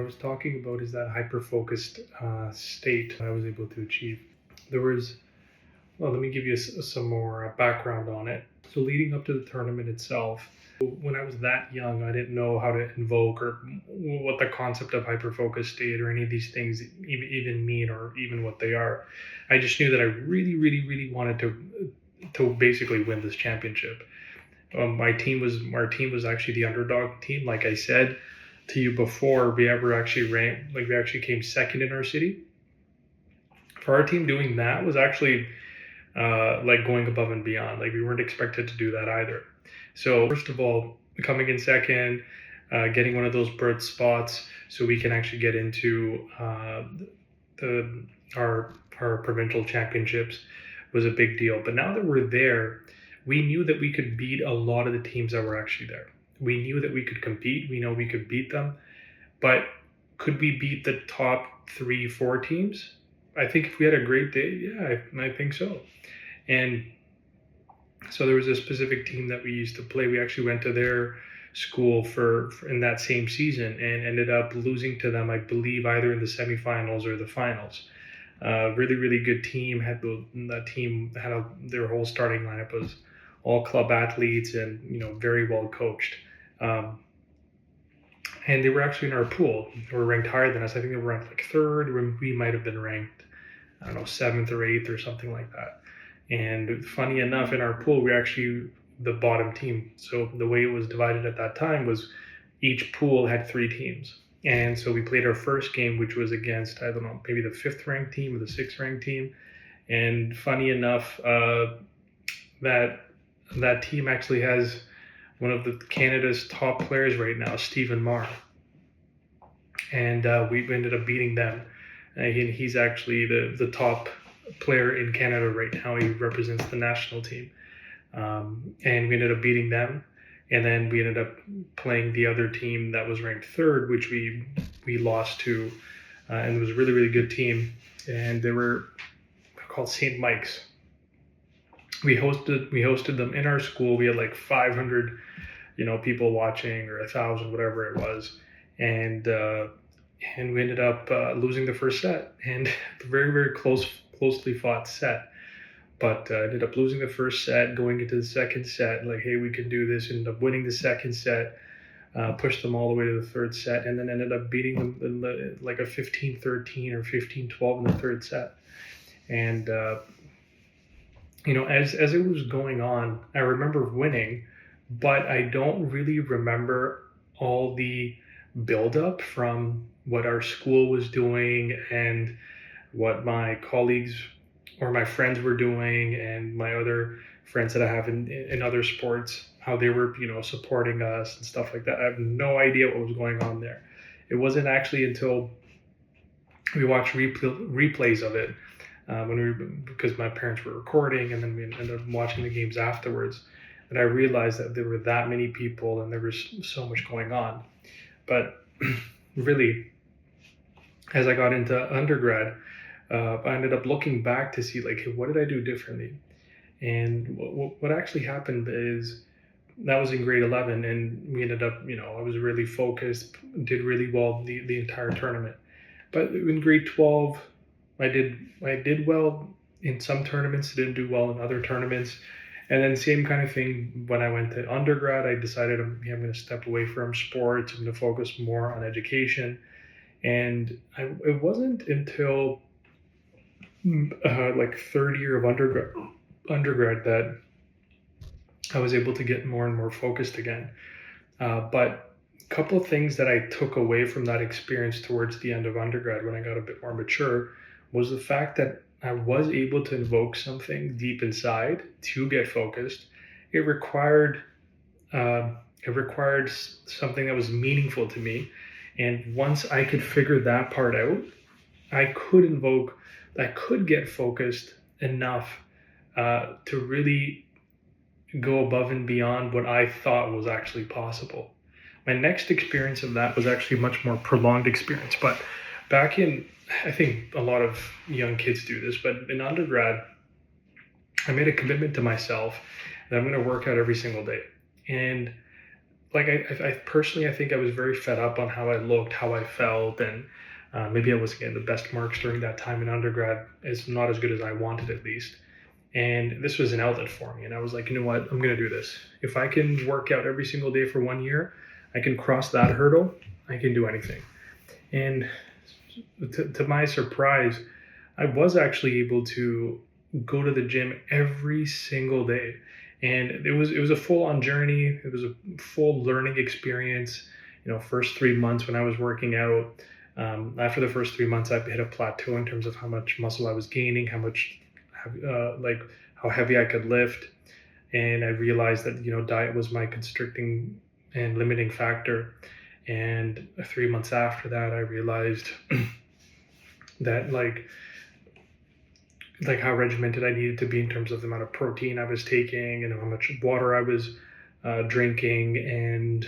was talking about is that hyper-focused state I was able to achieve. There was, well, let me give you some more background on it. So leading up to the tournament itself, when I was that young, I didn't know how to invoke or what the concept of hyper-focused state or any of these things even mean or even what they are. I just knew that I really, really, really wanted to basically win this championship. Our team was actually the underdog team. Like I said to you before, we ever actually ranked, like we actually came second in our city. For our team, doing that was actually like going above and beyond. Like we weren't expected to do that either. So first of all, coming in second, getting one of those berth spots so we can actually get into the our provincial championships was a big deal. But now that we're there, we knew that we could beat a lot of the teams that were actually there. We knew that we could compete. We know we could beat them, but could we beat the top three, four teams? I think if we had a great day, yeah, I think so. And so there was a specific team that we used to play. We actually went to their school for in that same season and ended up losing to them, I believe, either in the semifinals or the finals. Really, really good team. That team had their whole starting lineup was all club athletes and very well coached. Um, and they were actually in our pool. They were ranked higher than us. I think they were ranked like third. We might have been ranked, I don't know, seventh or eighth or something like that. And funny enough, in our pool, we're actually the bottom team. So the way it was divided at that time was each pool had three teams. And so we played our first game, which was against, I don't know, maybe the fifth ranked team or the sixth ranked team. And funny enough, that that team actually has one of the Canada's top players right now, Stephen Marr, and we ended up beating them. He's actually the top player in Canada right now. He represents the national team, and we ended up beating them. And then we ended up playing the other team that was ranked third, which we lost to, and it was a really really good team. And they were called St. Mike's. We hosted them in our school. We had like 500, people watching or 1,000, whatever it was, and we ended up losing the first set, and very very closely fought set. But ended up losing the first set, going into the second set. Like, hey, we can do this. Ended up winning the second set, pushed them all the way to the third set, and then ended up beating them in like a 15-13 or 15-12 in the third set. And as it was going on, I remember winning, but I don't really remember all the buildup from what our school was doing and what my colleagues or my friends were doing and my other friends that I have in other sports, how they were, supporting us and stuff like that. I have no idea what was going on there. It wasn't actually until we watched replays of it because my parents were recording and then we ended up watching the games afterwards, that I realized that there were that many people and there was so much going on. But really, as I got into undergrad, I ended up looking back to see like, hey, what did I do differently? And what actually happened is that was in grade 11, and we ended up, I was really focused, did really well the entire tournament. But in grade 12, I did well in some tournaments, didn't do well in other tournaments. And then same kind of thing when I went to undergrad, I decided I'm going to step away from sports. I'm going to focus more on education. And it wasn't until like third year of undergrad that I was able to get more and more focused again. But a couple of things that I took away from that experience towards the end of undergrad when I got a bit more mature was the fact that I was able to invoke something deep inside to get focused. It required something that was meaningful to me, and once I could figure that part out, I could get focused enough to really go above and beyond what I thought was actually possible. My next experience of that was actually a much more prolonged experience, but back in, I think a lot of young kids do this, but in undergrad, I made a commitment to myself that I'm going to work out every single day. And like I personally, I think I was very fed up on how I looked, how I felt, and maybe I wasn't getting the best marks during that time in undergrad. It's not as good as I wanted, at least. And this was an outlet for me. And I was like, you know what? I'm going to do this. If I can work out every single day for 1 year, I can cross that hurdle. I can do anything. And to my surprise, I was actually able to go to the gym every single day. And it was a full on journey. It was a full learning experience. First 3 months when I was working out, after the first 3 months, I hit a plateau in terms of how much muscle I was gaining, how much, like how heavy I could lift, and I realized that diet was my constricting and limiting factor. And 3 months after that, I realized that like how regimented I needed to be in terms of the amount of protein I was taking and how much water I was drinking, and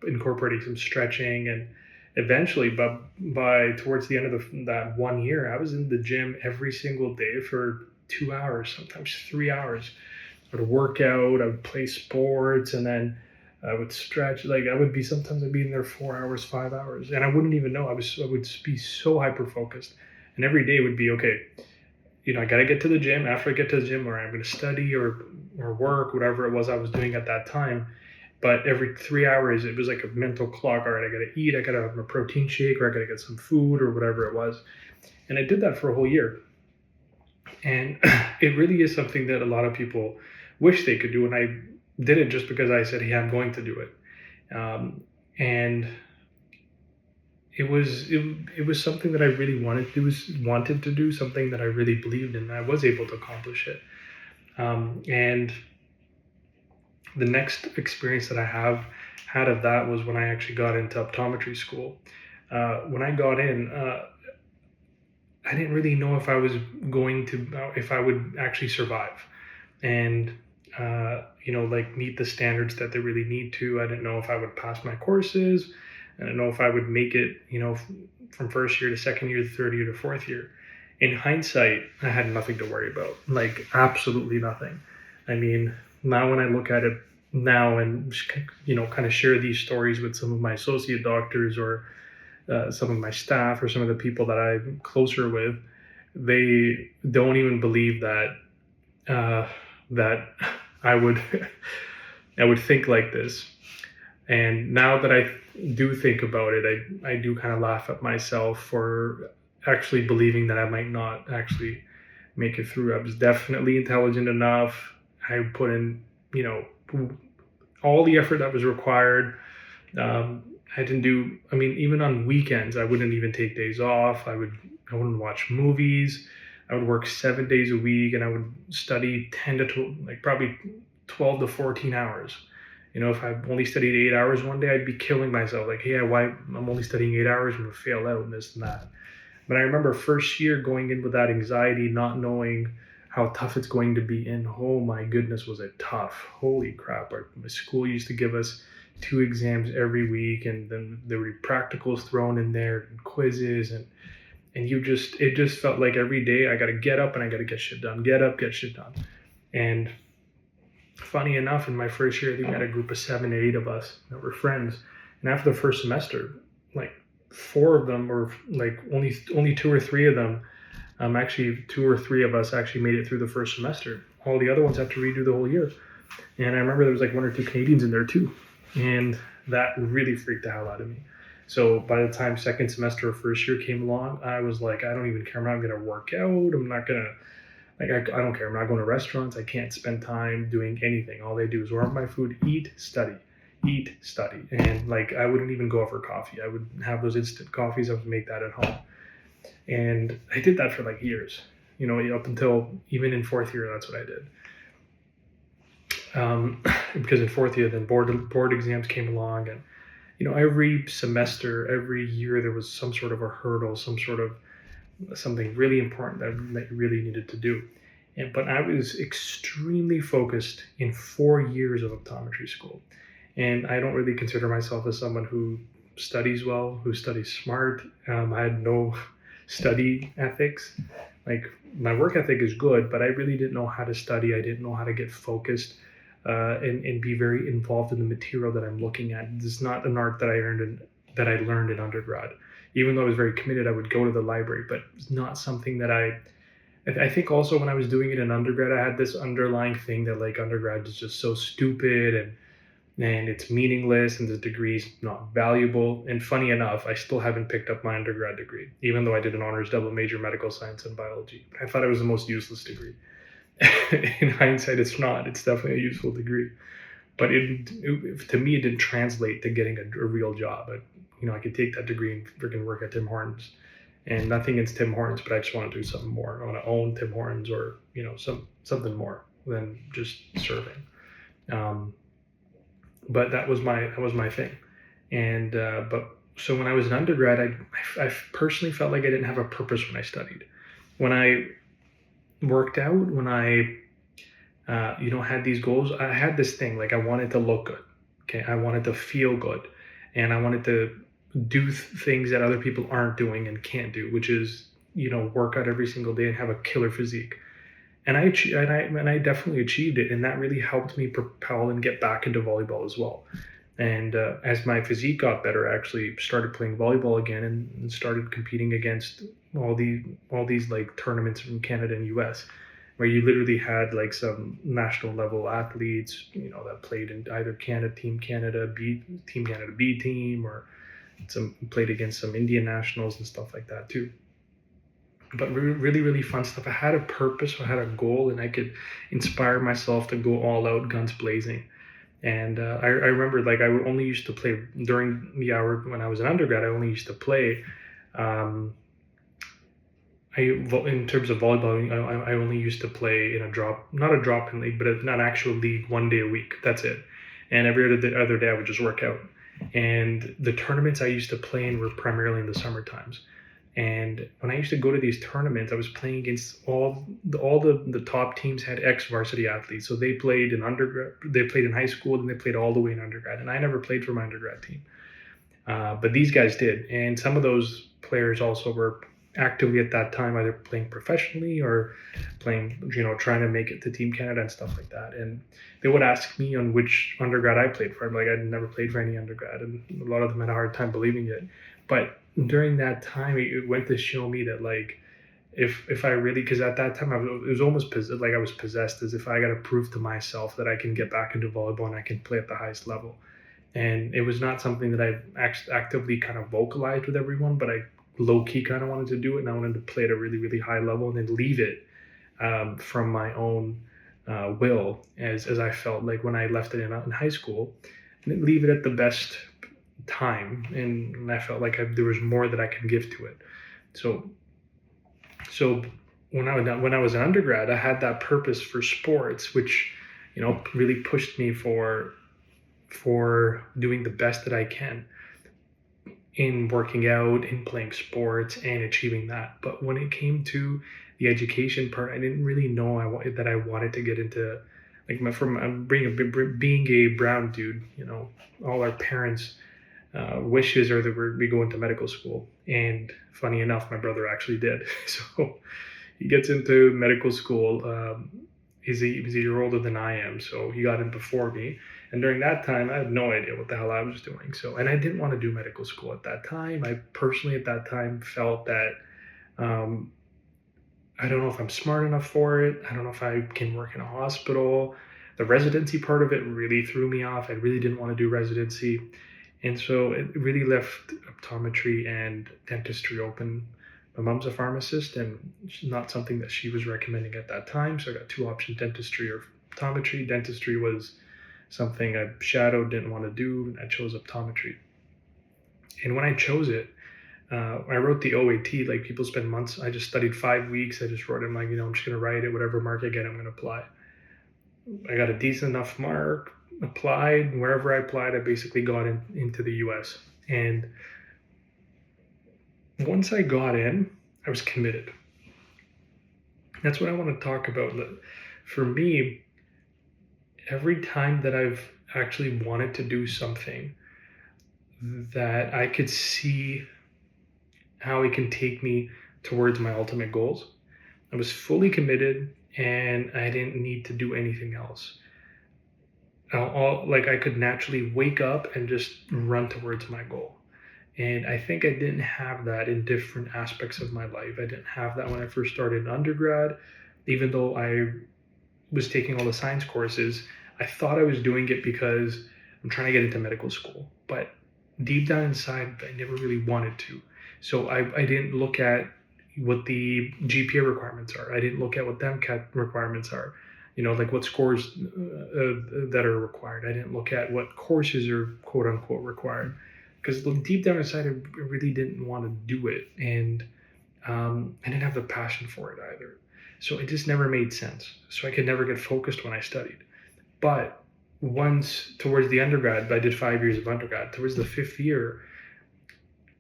incorporating some stretching. And eventually, but by towards the end of that 1 year, I was in the gym every single day for 2 hours, sometimes 3 hours. I would work out, I would play sports, and then I would stretch. Like sometimes I'd be in there 4 hours, 5 hours, and I wouldn't even know. I would be so hyper focused, and every day would be okay. I got to get to the gym. After I get to the gym, or I'm going to study or work, whatever it was I was doing at that time. But every 3 hours, it was like a mental clock. All right, I got to eat. I got to have a protein shake, or I got to get some food, or whatever it was. And I did that for a whole year. And it really is something that a lot of people wish they could do. And I did it just because I said, hey, I'm going to do it. And it was something that I really wanted to do, something that I really believed in, and I was able to accomplish it. And the next experience that I have had of that was when I actually got into optometry school. When I got in, I didn't really know if I was if I would actually survive, and like meet the standards that they really need to. I didn't know if I would pass my courses. I don't know if I would make it, from first year to second year to third year to fourth year. In hindsight, I had nothing to worry about, like absolutely nothing. I mean, now when I look at it now and, kind of share these stories with some of my associate doctors, or some of my staff, or some of the people that I'm closer with, they don't even believe that I would I would think like this. And now that I do think about it, I do kind of laugh at myself for actually believing that I might not actually make it through. I was definitely intelligent enough. I put in, all the effort that was required. I didn't do, I mean, even on weekends, I wouldn't even take days off. I wouldn't watch movies. I would work 7 days a week, and I would study 10 to 12, like probably 12 to 14 hours. If I only studied 8 hours one day, I'd be killing myself. Like, hey, why I'm only studying 8 hours, I'm gonna fail out and this and that. But I remember first year going in with that anxiety, not knowing how tough it's going to be. And oh my goodness, was it tough. Holy crap. My school used to give us 2 exams every week, and then there were practicals thrown in there, and quizzes, and it just felt like every day I got to get up and I got to get shit done, get up, get shit done. And funny enough, in my first year, I think we had a group of 7 or 8 of us that were friends. And after the first semester, like 4 of them, or like only 2 or 3 of them, actually 2 or 3 of us actually made it through the first semester. All the other ones had to redo the whole year. And I remember there was like 1 or 2 Canadians in there too. And that really freaked the hell out of me. So by the time second semester or first year came along, I was like, I don't even care. I'm not going to work out. I'm not going to, I don't care. I'm not going to restaurants. I can't spend time doing anything. All they do is warm my food, eat, study. And I wouldn't even go out for coffee. I would have those instant coffees. I would make that at home. And I did that for like years, up until even in fourth year, that's what I did. Because in fourth year, then board exams came along, and every semester, every year, there was some sort of a hurdle, some sort of something really important that you really needed to do. But I was extremely focused in 4 years of optometry school, and I don't really consider myself as someone who studies well, who studies smart. I had no study ethics. Like, my work ethic is good, but I really didn't know how to study. I didn't know how to get focused. and be very involved in the material that I'm looking at. This is not an art that I learned in undergrad. Even though I was very committed, I would go to the library, but it's not something that I think also when I was doing it in undergrad, I had this underlying thing that like undergrad is just so stupid and it's meaningless and the degree is not valuable. And funny enough, I still haven't picked up my undergrad degree, even though I did an honors double major medical science and biology. I thought it was the most useless degree. In hindsight, it's not. It's definitely a useful degree, but to me, it didn't translate to getting a real job. I could take that degree and freaking work at Tim Hortons. And nothing against Tim Hortons, but I just want to do something more. I want to own Tim Hortons or something more than just serving. Um, but that was my thing. And but so when I was an undergrad, I personally felt like I didn't have a purpose when I studied. When I worked out, when I had these goals, I had this thing like I wanted to look good. Okay, I wanted to feel good, and I wanted to do things that other people aren't doing and can't do, which is work out every single day and have a killer physique. And I definitely achieved it, and that really helped me propel and get back into volleyball as well. And as my physique got better, I actually started playing volleyball again and started competing against all these like tournaments from Canada and U.S. where you literally had like some national level athletes, that played in either Team Canada B team, or some played against some Indian nationals and stuff like that too. But really, really fun stuff. I had a purpose, I had a goal, and I could inspire myself to go all out, guns blazing. And I remember like I only used to play during the hour when I was an undergrad. I only used to play. Um, in terms of volleyball, I only used to play in not a drop-in league, but an actual league 1 day a week. That's it. And every other day I would just work out. And the tournaments I used to play in were primarily in the summer times. And when I used to go to these tournaments, I was playing against all the top teams had ex-varsity athletes. So they played in undergrad, they played in high school, and they played all the way in undergrad. And I never played for my undergrad team, but these guys did. And some of those players also were actively at that time either playing professionally or playing, trying to make it to Team Canada and stuff like that. And they would ask me on which undergrad I played for. I'm like, I'd never played for any undergrad, and a lot of them had a hard time believing it. But during that time, it went to show me that like if I really, because at that time it was almost like I was possessed, as if I got to prove to myself that I can get back into volleyball and I can play at the highest level. And it was not something that I actively kind of vocalized with everyone, but I low key kind of wanted to do it, and I wanted to play at a really, really high level and then leave it from my own will, as I felt like when I left it in high school, and leave it at the best time, and I felt like there was more that I could give to it. So when I was an undergrad, I had that purpose for sports, which really pushed me for doing the best that I can in working out, in playing sports, and achieving that. But when it came to the education part, I didn't really know that I wanted to get into from being a brown dude. All our parents' wishes are that we go into medical school, and funny enough, my brother actually did. So he gets into medical school. He's a year older than I am, so he got in before me. And during that time, I had no idea what the hell I was doing. And I didn't want to do medical school at that time. I personally, at that time, felt that I don't know if I'm smart enough for it. I don't know if I can work in a hospital. The residency part of it really threw me off. I really didn't want to do residency. And so it really left optometry and dentistry open. My mom's a pharmacist, and it's not something that she was recommending at that time. So I got two options: dentistry or optometry. Dentistry was something I shadowed, didn't want to do, and I chose optometry. And when I chose it, I wrote the OAT. Like people spend months. I just studied 5 weeks. I just wrote it. I'm like, I'm just going to write it. Whatever mark I get, I'm going to apply. I got a decent enough mark, applied. Wherever I applied, I basically got into the US. And once I got in, I was committed. That's what I want to talk about. For me, every time that I've actually wanted to do something that I could see how it can take me towards my ultimate goals, I was fully committed and I didn't need to do anything else. like I could naturally wake up and just run towards my goal. And I think I didn't have that in different aspects of my life. I didn't have that when I first started in undergrad. Even though I was taking all the science courses, I thought I was doing it because I'm trying to get into medical school. But deep down inside, I never really wanted to. So I didn't look at what the GPA requirements are. I didn't look at what the MCAT requirements are. Like what scores that are required. I didn't look at what courses are quote unquote required, because deep down inside, I really didn't want to do it, and I didn't have the passion for it either. So it just never made sense. So I could never get focused when I studied. But once towards the undergrad, I did 5 years of undergrad. Towards the fifth year,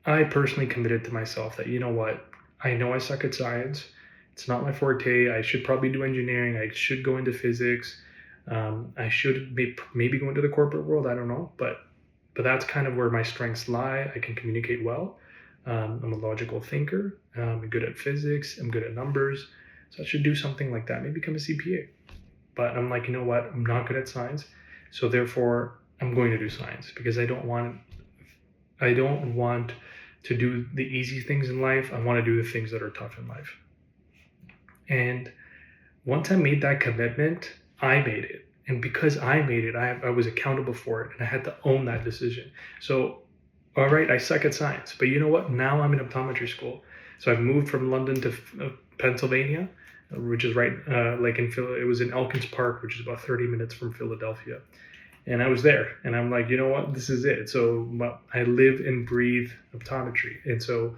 I personally committed to myself that, you know what, I know I suck at science. It's not my forte. I should probably do engineering. I should go into physics. I should maybe go into the corporate world. I don't know, but that's kind of where my strengths lie. I can communicate well. I'm a logical thinker. I'm good at physics. I'm good at numbers. So I should do something like that. Maybe become a CPA. But I'm like, you know what? I'm not good at science. So therefore, I'm going to do science because I don't want to do the easy things in life. I want to do the things that are tough in life. And once I made that commitment, I made it. And because I made it, I was accountable for it and I had to own that decision. So, all right, I suck at science, but you know what? Now I'm in optometry school. So I've moved from London to Pennsylvania, which is right, like in Philly. It was in Elkins Park, which is about 30 minutes from Philadelphia. And I was there, and I'm like, you know what? This is it. So I live and breathe optometry. And so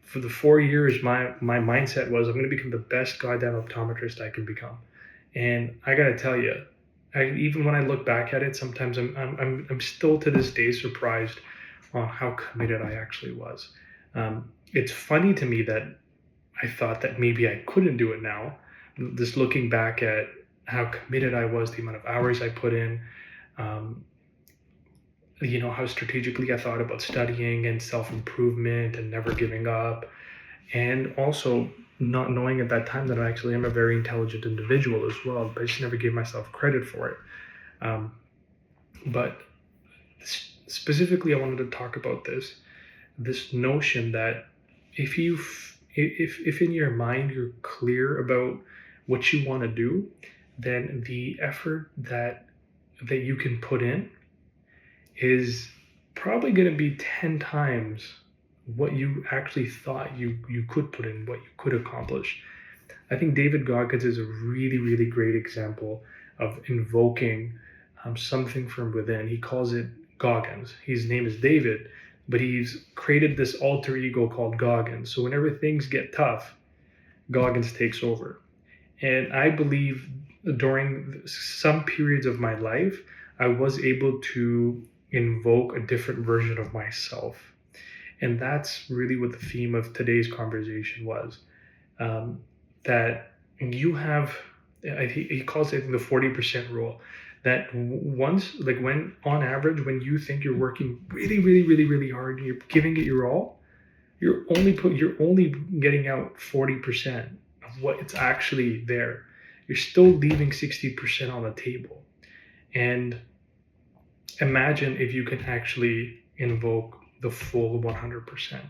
for the 4 years, my mindset was I'm going to become the best goddamn optometrist I can become. And I got to tell you, even when I look back at it, sometimes I'm still to this day surprised on how committed I actually was. It's funny to me that I thought that maybe I couldn't do it now. Just looking back at how committed I was, the amount of hours I put in, um, how strategically I thought about studying and self improvement and never giving up, and also not knowing at that time that I actually am a very intelligent individual as well, but I just never gave myself credit for it. Um, but specifically, I wanted to talk about this notion that if you if in your mind you're clear about what you want to do, then the effort that you can put in is probably going to be 10 times what you actually thought you could put in, what you could accomplish. I think David Goggins is a really, really great example of invoking something from within. He calls it Goggins. His name is David, but he's created this alter ego called Goggins. So whenever things get tough, Goggins takes over. And I believe during some periods of my life, I was able to invoke a different version of myself. And that's really what the theme of today's conversation was. Um, that you have, he calls it the 40% rule. That once, like when on average, when you think you're working really, really, really, really hard, and you're giving it your all, you're only getting out 40% of what it's actually there. You're still leaving 60% on the table. And imagine if you can actually invoke the full 100%.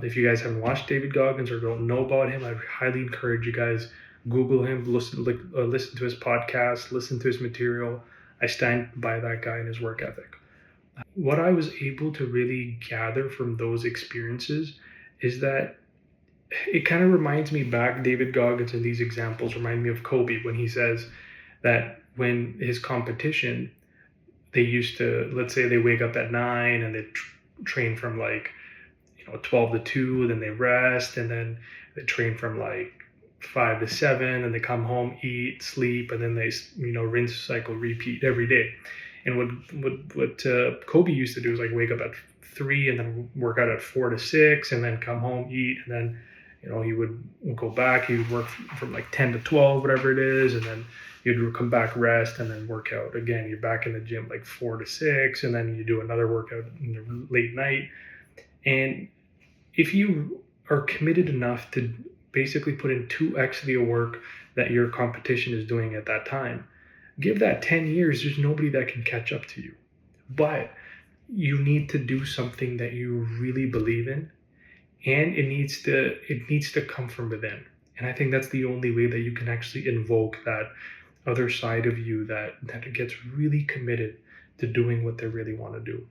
If you guys haven't watched David Goggins or don't know about him, I highly encourage you guys Google him, listen to his podcast, listen to his material. I stand by that guy and his work ethic. What I was able to really gather from those experiences is that it kind of reminds me back, David Goggins and these examples remind me of Kobe when he says that when his competition, they used to, let's say they wake up at 9 and they train from like 12 to 2, then they rest, and then they train from like 5 to 7, and they come home, eat, sleep, and then they rinse, cycle, repeat every day. And what Kobe used to do is like wake up at 3 and then work out at 4 to 6, and then come home, eat, and then he would go back. He would work from like 10 to 12, whatever it is, and then you'd come back, rest, and then work out again. You're back in the gym like 4 to 6, and then you do another workout in the late night. And if you are committed enough to basically put in 2x the work that your competition is doing at that time, Give that 10 years, there's nobody that can catch up to you. But you need to do something that you really believe in, and it needs to come from within. And I think that's the only way that you can actually invoke that other side of you that gets really committed to doing what they really want to do.